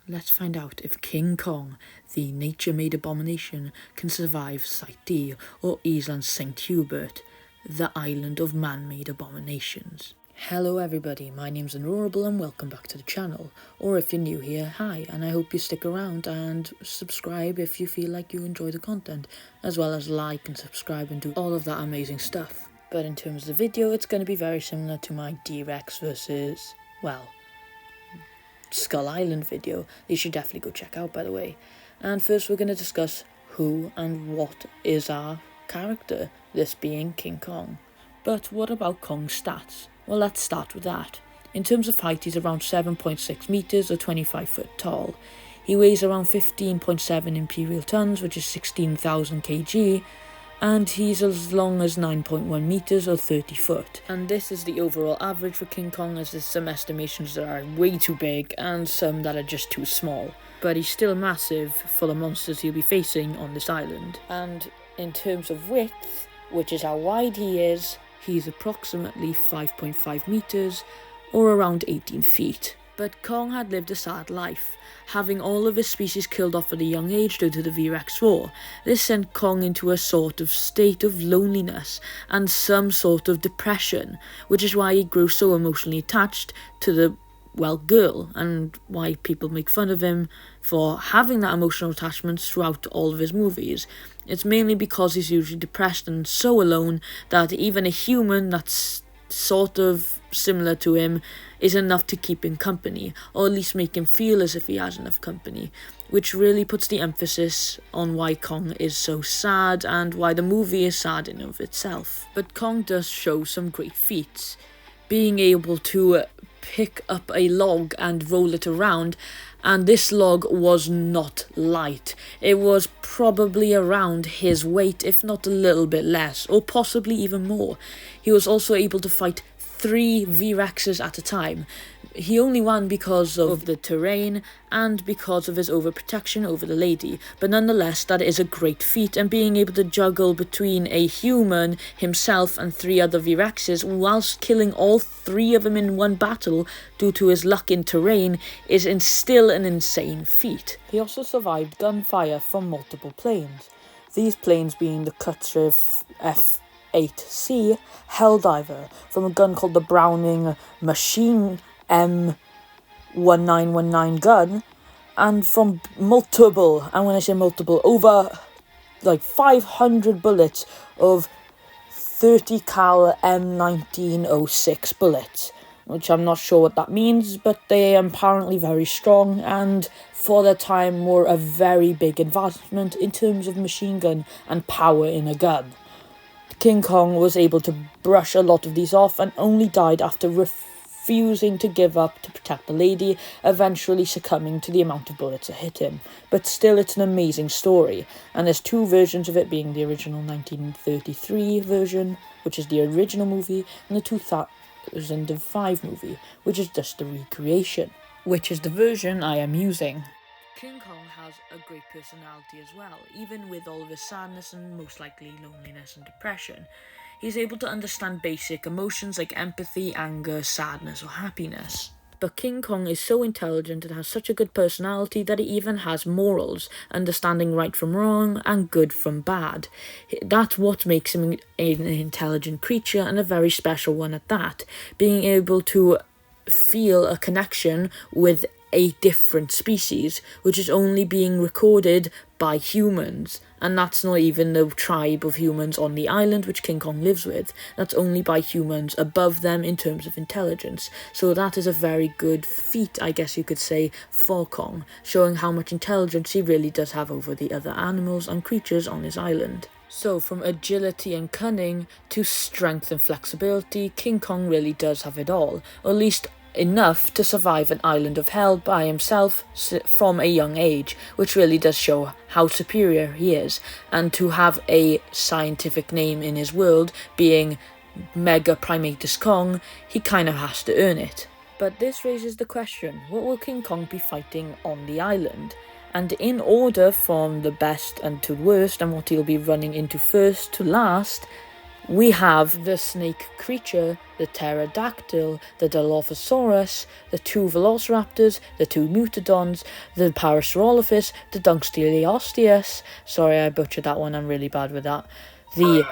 Let's find out if King Kong, the nature-made abomination, can survive Site D or Island St. Hubert, the island of man-made abominations. Hello everybody, my name's Honorable and welcome back to the channel. Or if you're new here, hi, and I hope you stick around and subscribe if you feel like you enjoy the content, as well as like and subscribe and do all of that amazing stuff. But in terms of the video, it's going to be very similar to my D-Rex versus, well, Skull Island video. You should definitely go check out, by the way. And first we're going to discuss who and what is our character, this being King Kong. But what about Kong's stats? Well, let's start with that. In terms of height, he's around 7.6 meters or 25 foot tall. He weighs around 15.7 imperial tons, which is 16,000 kg, and he's as long as 9.1 meters or 30 foot. And this is the overall average for King Kong, as there's some estimations that are way too big and some that are just too small. But he's still massive for the monsters he'll be facing on this island. And in terms of width, which is how wide he is, he's approximately 5.5 meters or around 18 feet. But Kong had lived a sad life, having all of his species killed off at a young age due to the V-Rex War. This sent Kong into a sort of state of loneliness and some sort of depression, which is why he grew so emotionally attached to the, well, girl, and why people make fun of him for having that emotional attachment throughout all of his movies. It's mainly because he's usually depressed and so alone that even a human that's sort of similar to him is enough to keep him company, or at least make him feel as if he has enough company, which really puts the emphasis on why Kong is so sad and why the movie is sad in of itself. But Kong does show some great feats, being able to pick up a log and roll it around, and this log was not light. It was probably around his weight, if not a little bit less, or possibly even more. He was also able to fight 3 V-Rexes at a time. He only won because of the terrain and because of his overprotection over the lady, but nonetheless that is a great feat, and being able to juggle between a human, himself and 3 other V-Rexes whilst killing all 3 of them in one battle due to his luck in terrain is still an insane feat. He also survived gunfire from multiple planes, these planes being the Kutcher F-8C Helldiver from a gun called the Browning Machine M1919 gun, and from multiple, and when I say multiple, over like 500 bullets of 30 cal M1906 bullets, which I'm not sure what that means, but they are apparently very strong and for their time were a very big advancement in terms of machine gun and power in a gun. King Kong was able to brush a lot of these off and only died after refusing to give up to protect the lady, eventually succumbing to the amount of bullets that hit him. But still, it's an amazing story, and there's 2 versions of it, being the original 1933 version, which is the original movie, and the 2005 movie, which is just a recreation, which is the version I am using. King Kong has a great personality as well, even with all of his sadness and most likely loneliness and depression. He's able to understand basic emotions like empathy, anger, sadness or happiness. But King Kong is so intelligent and has such a good personality that he even has morals, understanding right from wrong and good from bad. That's what makes him an intelligent creature, and a very special one at that, being able to feel a connection with a different species, which is only being recorded by humans, and that's not even the tribe of humans on the island which King Kong lives with. That's only by humans above them in terms of intelligence. So that is a very good feat, I guess you could say, for Kong, showing how much intelligence he really does have over the other animals and creatures on his island. So from agility and cunning to strength and flexibility, King Kong really does have it all, or at least enough to survive an island of hell by himself from a young age, which really does show how superior he is, and to have a scientific name in his world being Mega Primatus Kong, he kind of has to earn it. But this raises the question, what will King Kong be fighting on the island? And in order from the best and to worst, and what he'll be running into first to last, we have the snake creature, the pterodactyl, the Dilophosaurus, the 2 velociraptors, the 2 mutodons, the Parasaurolophus, the Dunksteeliosteus. Sorry, I butchered that one, I'm really bad with that. The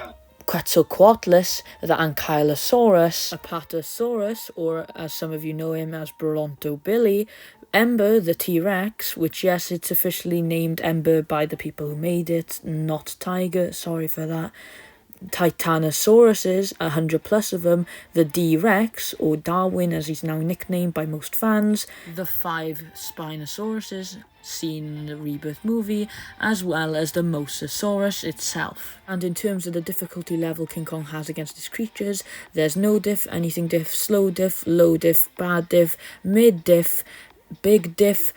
Quetzalcoatlus, the Ankylosaurus, Apatosaurus, or as some of you know him as Brontobilly, Ember, the T-Rex, which yes, it's officially named Ember by the people who made it, not Tiger, sorry for that. Titanosauruses, 100 plus of them, the D-Rex, or Darwin as he's now nicknamed by most fans, the 5 Spinosauruses seen in the Rebirth movie, as well as the Mosasaurus itself. And in terms of the difficulty level King Kong has against his creatures, there's no diff, anything diff, slow diff, low diff, bad diff, mid diff, big diff,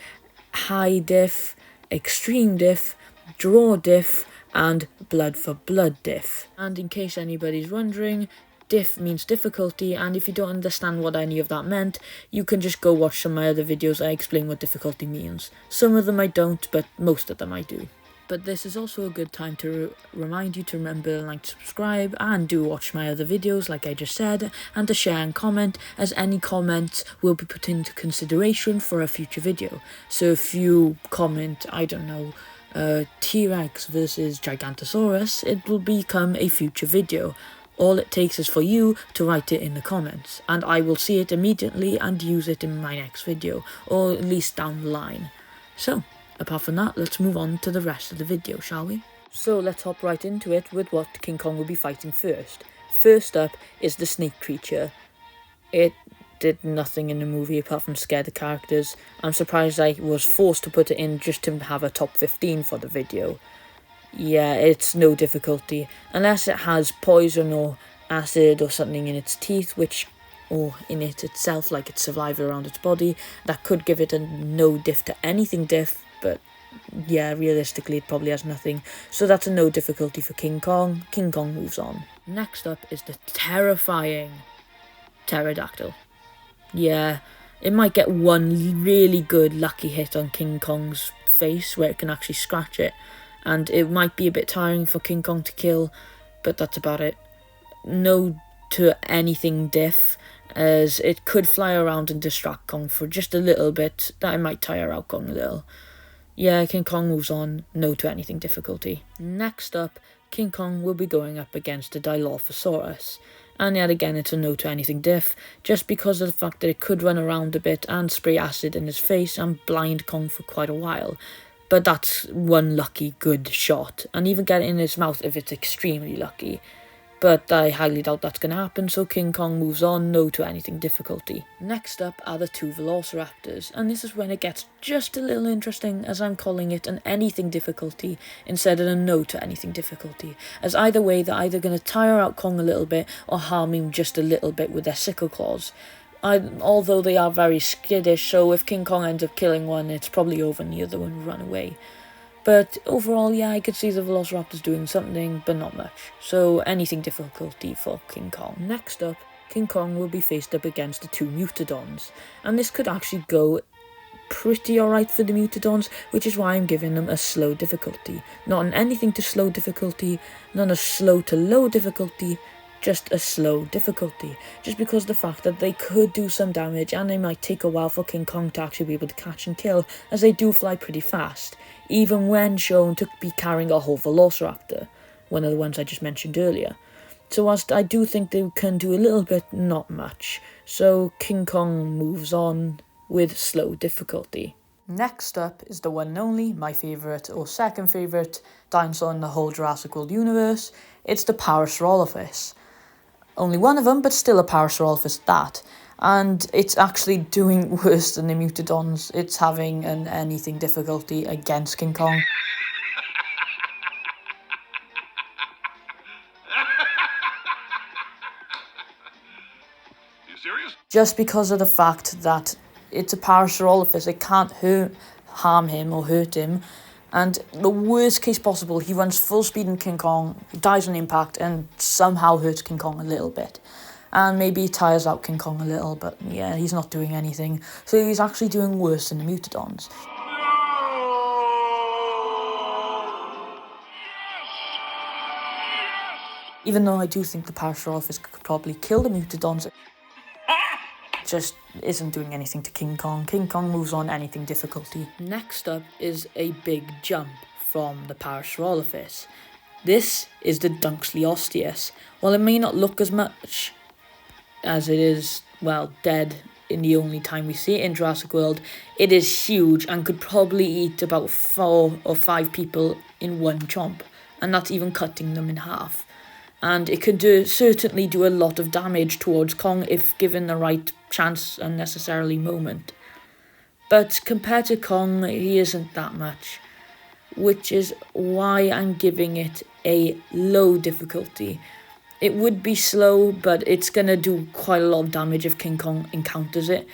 high diff, extreme diff, draw diff, and blood for blood diff. And in case anybody's wondering, diff means difficulty, and if you don't understand what any of that meant, you can just go watch some of my other videos I explain what difficulty means. Some of them I don't, but most of them I do. But this is also a good time to remind you to remember, like, subscribe, and do watch my other videos like I just said, and to share and comment, as any comments will be put into consideration for a future video. So if you comment, I don't know, T-Rex versus Gigantosaurus, it will become a future video. All it takes is for you to write it in the comments, and I will see it immediately and use it in my next video, or at least down the line. So, apart from that, let's move on to the rest of the video, shall we? So let's hop right into it with what King Kong will be fighting first. First up is the snake creature. It did nothing in the movie apart from scare the characters. I'm surprised I was forced to put it in just to have a top 15 for the video. Yeah, it's no difficulty, unless it has poison or acid or something in its teeth, or in it itself, like its saliva around its body, that could give it a no diff to anything diff, but yeah, realistically it probably has nothing, so that's a no difficulty for King Kong. King Kong moves on. Next up is the terrifying pterodactyl. Yeah, it might get one really good lucky hit on King Kong's face where it can actually scratch it, and it might be a bit tiring for King Kong to kill, but that's about it. No to anything diff, as it could fly around and distract Kong for just a little bit. That might tire out Kong a little. Yeah, King Kong moves on, no to anything difficulty. Next up, King Kong will be going up against the Dilophosaurus. And yet again, it's a no to anything diff, just because of the fact that it could run around a bit and spray acid in his face and blind Kong for quite a while. But that's one lucky good shot, and even get it in his mouth if it's extremely lucky. But I highly doubt that's going to happen, so King Kong moves on, no to anything difficulty. Next up are the 2 velociraptors, and this is when it gets just a little interesting, as I'm calling it an anything difficulty instead of a no to anything difficulty, as either way they're either going to tire out Kong a little bit or harm him just a little bit with their sickle claws. Although they are very skittish, so if King Kong ends up killing one, it's probably over and the other one will run away. But overall, yeah, I could see the Velociraptors doing something, but not much. So anything difficulty for King Kong. Next up, King Kong will be faced up against the 2 Mutodons. And this could actually go pretty alright for the Mutodons, which is why I'm giving them a slow difficulty. Not an anything to slow difficulty, not a slow to low difficulty, just a slow difficulty, just because the fact that they could do some damage and they might take a while for King Kong to actually be able to catch and kill, as they do fly pretty fast, even when shown to be carrying a whole Velociraptor, one of the ones I just mentioned earlier. So whilst I do think they can do a little bit, not much, so King Kong moves on with slow difficulty. Next up is the one and only, my favourite, or second favourite, dinosaur in the whole Jurassic World universe. It's the Parasaurolophus. Only one of them, but still a Parasaurolophus that. And it's actually doing worse than the Mutodons. It's having an anything difficulty against King Kong. You serious? Just because of the fact that it's a Parasaurolophus, it can't harm him or hurt him. And the worst case possible, he runs full speed in King Kong, dies on impact, and somehow hurts King Kong a little bit. And maybe he tires out King Kong a little, but yeah, he's not doing anything. So he's actually doing worse than the Mutodons. Even though I do think the Parasaurolophus could probably kill the Mutodons, it just isn't doing anything to King Kong. King Kong moves on anything difficulty. Next up is a big jump from the Parasaurolophus. This is the Dunkleosteus. While it may not look as much as it is, well, dead in the only time we see it in Jurassic World, it is huge and could probably eat about 4 or 5 people in one chomp, and that's even cutting them in half. And it could certainly do a lot of damage towards Kong if given the right chance and necessarily moment. But compared to Kong, he isn't that much, which is why I'm giving it a low difficulty. It would be slow, but it's going to do quite a lot of damage if King Kong encounters it.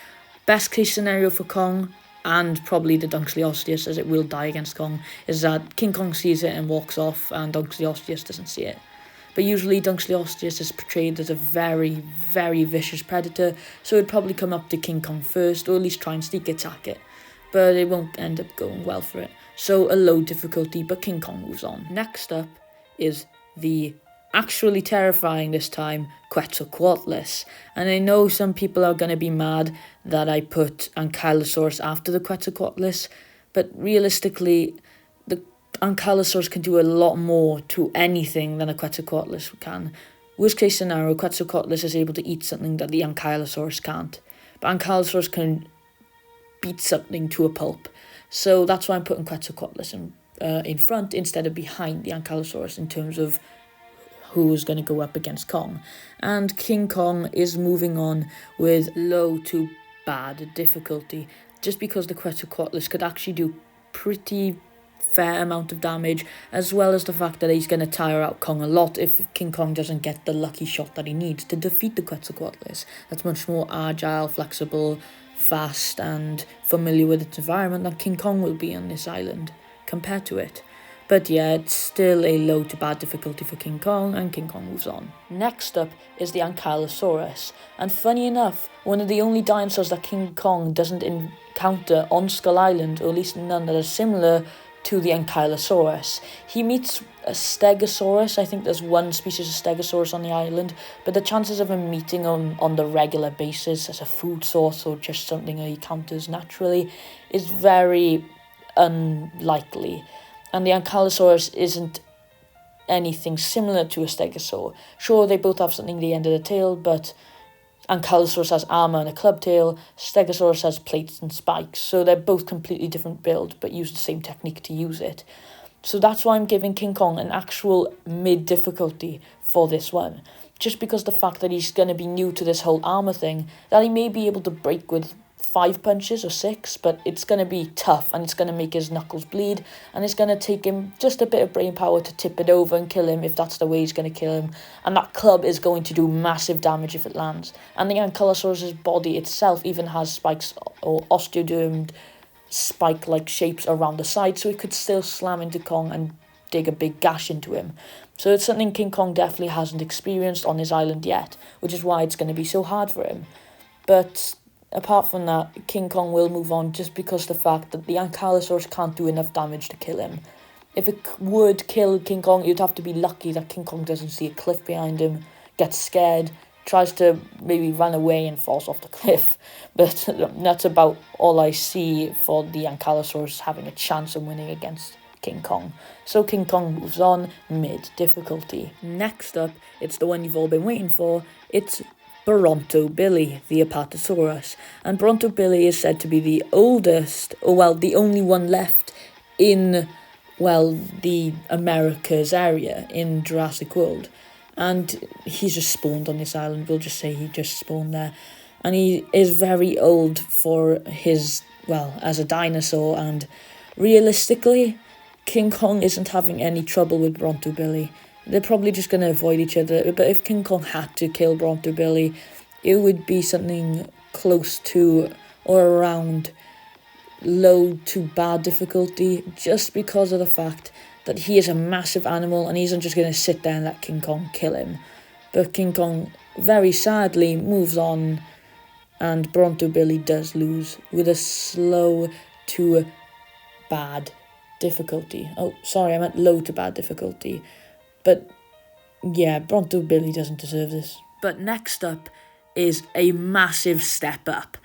Best case scenario for Kong, and probably the Dunkleosteus, as it will die against Kong, is that King Kong sees it and walks off, and Dunkleosteus doesn't see it. But usually Dunkleosteus is portrayed as a very, very vicious predator, so it'd probably come up to King Kong first, or at least try and sneak attack it. But it won't end up going well for it. So a low difficulty, but King Kong moves on. Next up is the actually terrifying this time Quetzalcoatlus. And I know some people are going to be mad that I put Ankylosaurus after the Quetzalcoatlus, but realistically, the Ankylosaurus can do a lot more to anything than a Quetzalcoatlus can. Worst case scenario, Quetzalcoatlus is able to eat something that the Ankylosaurus can't. But Ankylosaurus can beat something to a pulp. So that's why I'm putting Quetzalcoatlus in front instead of behind the Ankylosaurus in terms of who's going to go up against Kong. And King Kong is moving on with low to bad difficulty, just because the Quetzalcoatlus could actually do pretty fair amount of damage, as well as the fact that he's going to tire out Kong a lot if King Kong doesn't get the lucky shot that he needs to defeat the Quetzalcoatlus. That's much more agile, flexible, fast, and familiar with its environment than King Kong will be on this island compared to it. But yeah, it's still a low to bad difficulty for King Kong, and King Kong moves on. Next up is the Ankylosaurus, and funny enough, one of the only dinosaurs that King Kong doesn't encounter on Skull Island, or at least none that are similar to the Ankylosaurus. He meets a Stegosaurus. I think there's one species of Stegosaurus on the island, but the chances of him meeting on the regular basis as a food source or just something he encounters naturally is very unlikely. And the Ankylosaurus isn't anything similar to a Stegosaur. Sure, they both have something at the end of the tail, but Ankylosaurus has armor and a club tail, Stegosaurus has plates and spikes, so they're both completely different build, but use the same technique to use it. So that's why I'm giving King Kong an actual mid-difficulty for this one. Just because the fact that he's going to be new to this whole armor thing, that he may be able to break with 5 punches or 6, but it's going to be tough and it's going to make his knuckles bleed, and it's going to take him just a bit of brain power to tip it over and kill him if that's the way he's going to kill him. And that club is going to do massive damage if it lands. And the Ankylosaurus' body itself even has spikes or osteodermed spike-like shapes around the side, so it could still slam into Kong and dig a big gash into him. So it's something King Kong definitely hasn't experienced on his island yet, which is why it's going to be so hard for him. But apart from that, King Kong will move on just because the fact that the Ankylosaurus can't do enough damage to kill him. If it would kill King Kong, you'd have to be lucky that King Kong doesn't see a cliff behind him, gets scared, tries to maybe run away and falls off the cliff. But that's about all I see for the Ankylosaurus having a chance of winning against King Kong. So King Kong moves on, mid-difficulty. Next up, it's the one you've all been waiting for. It's Brontobilly, the Apatosaurus. And Brontobilly is said to be the oldest, or well, the only one left in, well, the Americas area in Jurassic World. And he's just spawned on this island. We'll just say he just spawned there. And he is very old for his, well, as a dinosaur. And realistically, King Kong isn't having any trouble with Brontobilly. They're probably just going to avoid each other. But if King Kong had to kill Brontobilly, it would be something close to or around low to bad difficulty, just because of the fact that he is a massive animal and he isn't just going to sit there and let King Kong kill him. But King Kong, very sadly, moves on, and Brontobilly does lose with a slow to bad difficulty. Oh, sorry, I meant low to bad difficulty. But yeah, Bronto Billy doesn't deserve this. But next up is a massive step up.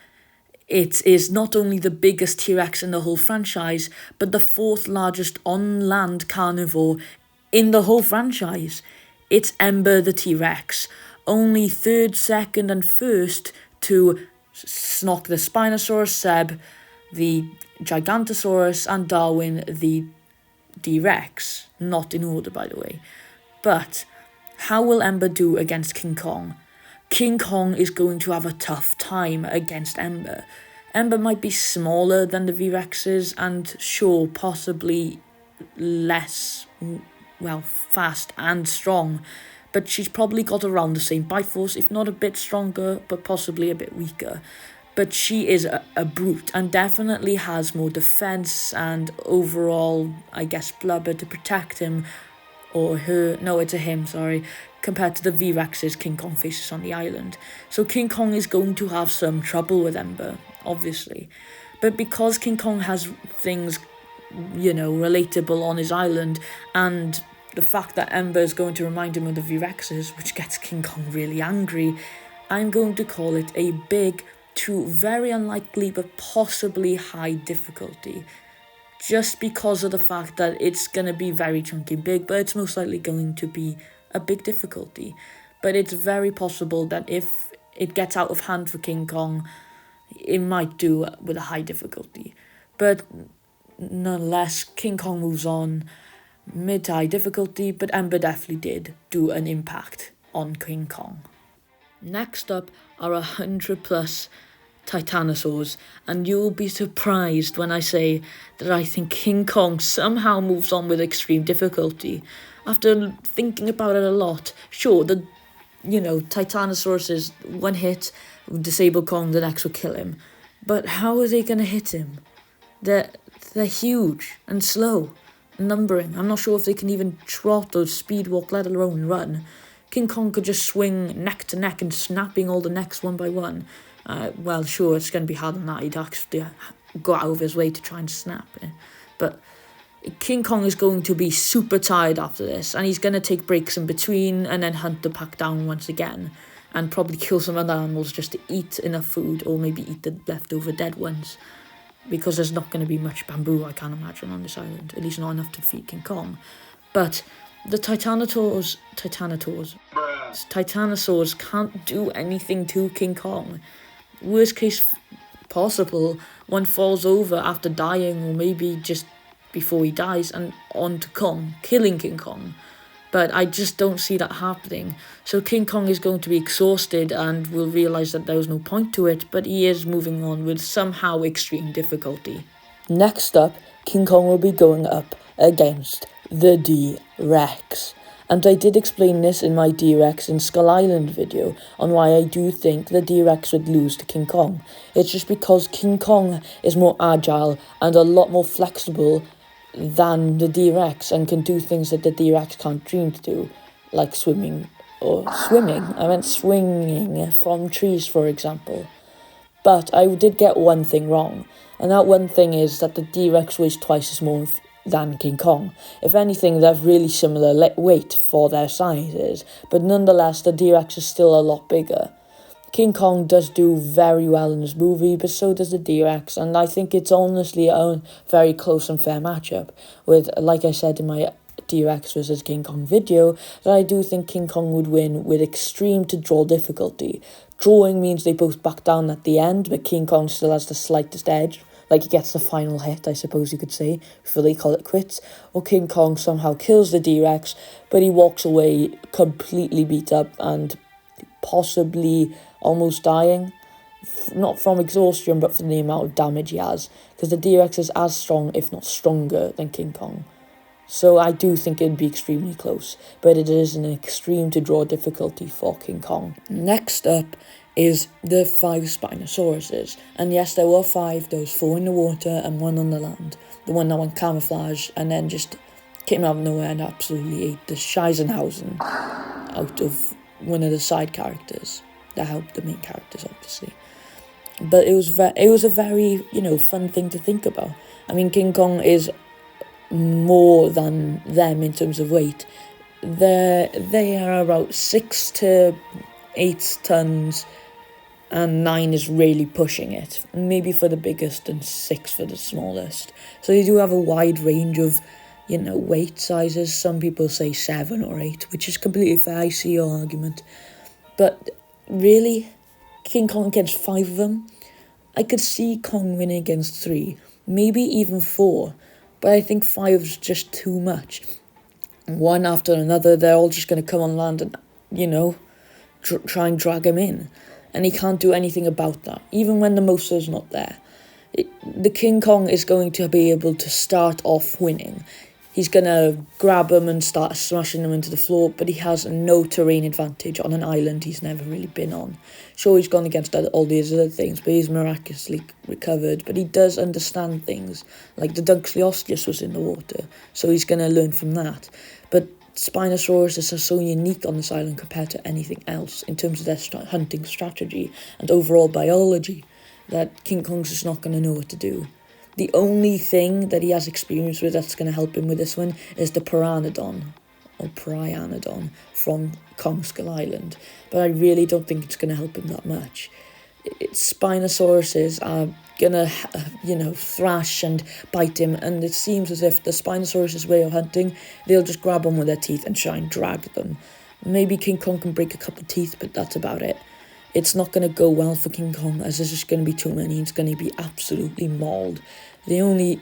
It is not only the biggest T-Rex in the whole franchise, but the fourth largest on-land carnivore in the whole franchise. It's Ember the T-Rex, only third, second and first to Snock the Spinosaurus, Seb the Gigantosaurus and Darwin the D-Rex. Not in order, by the way. But how will Ember do against King Kong? King Kong is going to have a tough time against Ember. Ember might be smaller than the V-Rexes and sure, possibly less, fast and strong, but she's probably got around the same bite force, if not a bit stronger, but possibly a bit weaker. But she is a brute and definitely has more defense and overall, I guess, blubber to protect him or her. No, it's a him, sorry. Compared to the V-Rexes King Kong faces on the island. So King Kong is going to have some trouble with Ember, obviously. But because King Kong has things, relatable on his island, and the fact that Ember is going to remind him of the V-Rexes, which gets King Kong really angry, I'm going to call it a big to very unlikely but possibly high difficulty. Just because of the fact that it's going to be very chunky and big, but it's most likely going to be a big difficulty. But it's very possible that if it gets out of hand for King Kong, it might do with a high difficulty. But nonetheless, King Kong moves on mid to high difficulty, but Ember definitely did do an impact on King Kong. Next up are 100 plus Titanosaurs, and you'll be surprised when I say that I think King Kong somehow moves on with extreme difficulty. After thinking about it a lot, sure, Titanosaurus is one hit, disable Kong, the next will kill him. But how are they going to hit him? They're huge and slow, numbering. I'm not sure if they can even trot or speed walk, let alone run. King Kong could just swing neck to neck and snapping all the necks one by one. Sure, it's going to be hard than that. He'd actually go out of his way to try and snap it. But King Kong is going to be super tired after this, and he's going to take breaks in between and then hunt the pack down once again, and probably kill some other animals just to eat enough food, or maybe eat the leftover dead ones, because there's not going to be much bamboo, I can't imagine, on this island, at least not enough to feed King Kong. But the Titanosaurs can't do anything to King Kong. Worst case possible, one falls over after dying, or maybe just before he dies, and on to Kong, killing King Kong. But I just don't see that happening. So King Kong is going to be exhausted and will realise that there was no point to it, but he is moving on with somehow extreme difficulty. Next up, King Kong will be going up against the D-Rex. And I did explain this in my D-Rex and Skull Island video on why I do think the D-Rex would lose to King Kong. It's just because King Kong is more agile and a lot more flexible than the D-Rex and can do things that the D-Rex can't dream to do, like swinging from trees, for example. But I did get one thing wrong, and that one thing is that the D-Rex weighs twice as more than King Kong. If anything, they're really similar weight for their sizes, but nonetheless, the D-Rex is still a lot bigger. King Kong does do very well in this movie, but so does the D-Rex, and I think it's honestly a very close and fair matchup, with, like I said in my D-Rex versus King Kong video, that I do think King Kong would win with extreme to draw difficulty. Drawing means they both back down at the end, but King Kong still has the slightest edge. Like, he gets the final hit, I suppose you could say, before they call it quits. Or King Kong somehow kills the D-Rex, but he walks away completely beat up and possibly almost dying. Not from exhaustion, but from the amount of damage he has. Because the D-Rex is as strong, if not stronger, than King Kong. So I do think it'd be extremely close, but it is an extreme to draw difficulty for King Kong. Next up is the 5 Spinosauruses. And yes, there were 5. There was 4 in the water and 1 on the land. The one that went camouflage and then just came out of nowhere and absolutely ate the Scheisenhausen out of one of the side characters that helped the main characters, obviously. But it was a very, fun thing to think about. I mean, King Kong is more than them in terms of weight, They are about 6 to 8 tons, and 9 is really pushing it. Maybe for the biggest and 6 for the smallest. So they do have a wide range of, weight sizes. Some people say 7 or 8, which is completely fair. I see your argument. But really, King Kong against 5 of them? I could see Kong winning against 3, maybe even 4. But I think 5 is just too much. One after another, they're all just going to come on land and, try and drag him in. And he can't do anything about that, even when the Mosa's not there. The King Kong is going to be able to start off winning. He's going to grab him and start smashing him into the floor, but he has no terrain advantage on an island he's never really been on. Sure, he's gone against all these other things, but he's miraculously recovered. But he does understand things, like the Dunkleosteus was in the water, so he's going to learn from that. But Spinosaurus are so unique on this island compared to anything else in terms of their hunting strategy and overall biology that King Kong's just not going to know what to do. The only thing that he has experience with that's going to help him with this one is the Pteranodon, or Prianodon, from Kong Skull Island. But I really don't think it's going to help him that much. Spinosauruses are going to, thrash and bite him, and it seems as if the Spinosaurus' way of hunting, they'll just grab them with their teeth and try and drag them. Maybe King Kong can break a couple teeth, but that's about it. It's not going to go well for King Kong, as there's just going to be too many. It's going to be absolutely mauled. The only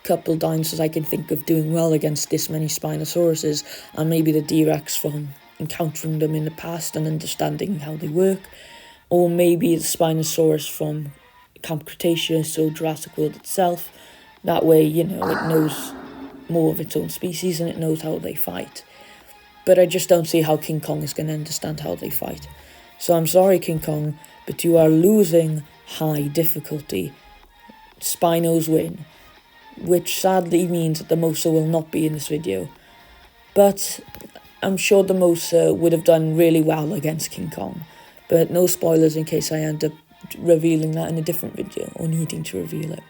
couple dinosaurs I can think of doing well against this many Spinosauruses are maybe the D-Rex from encountering them in the past and understanding how they work, or maybe the Spinosaurus from Camp Cretaceous or Jurassic World itself. That way, it knows more of its own species and it knows how they fight. But I just don't see how King Kong is going to understand how they fight. So I'm sorry, King Kong, but you are losing high difficulty. Spinos win, which sadly means that the Mosa will not be in this video. But I'm sure the Mosa would have done really well against King Kong. But no spoilers in case I end up revealing that in a different video or needing to reveal it.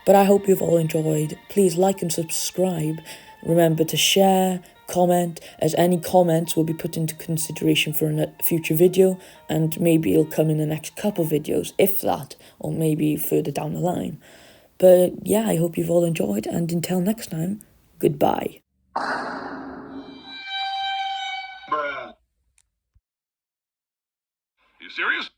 But I hope you've all enjoyed. Please like and subscribe. Remember to share, comment, as any comments will be put into consideration for a future video, and maybe it'll come in the next couple videos, if that, or maybe further down the line. But yeah, I hope you've all enjoyed, and until next time, goodbye. Bruh. You serious?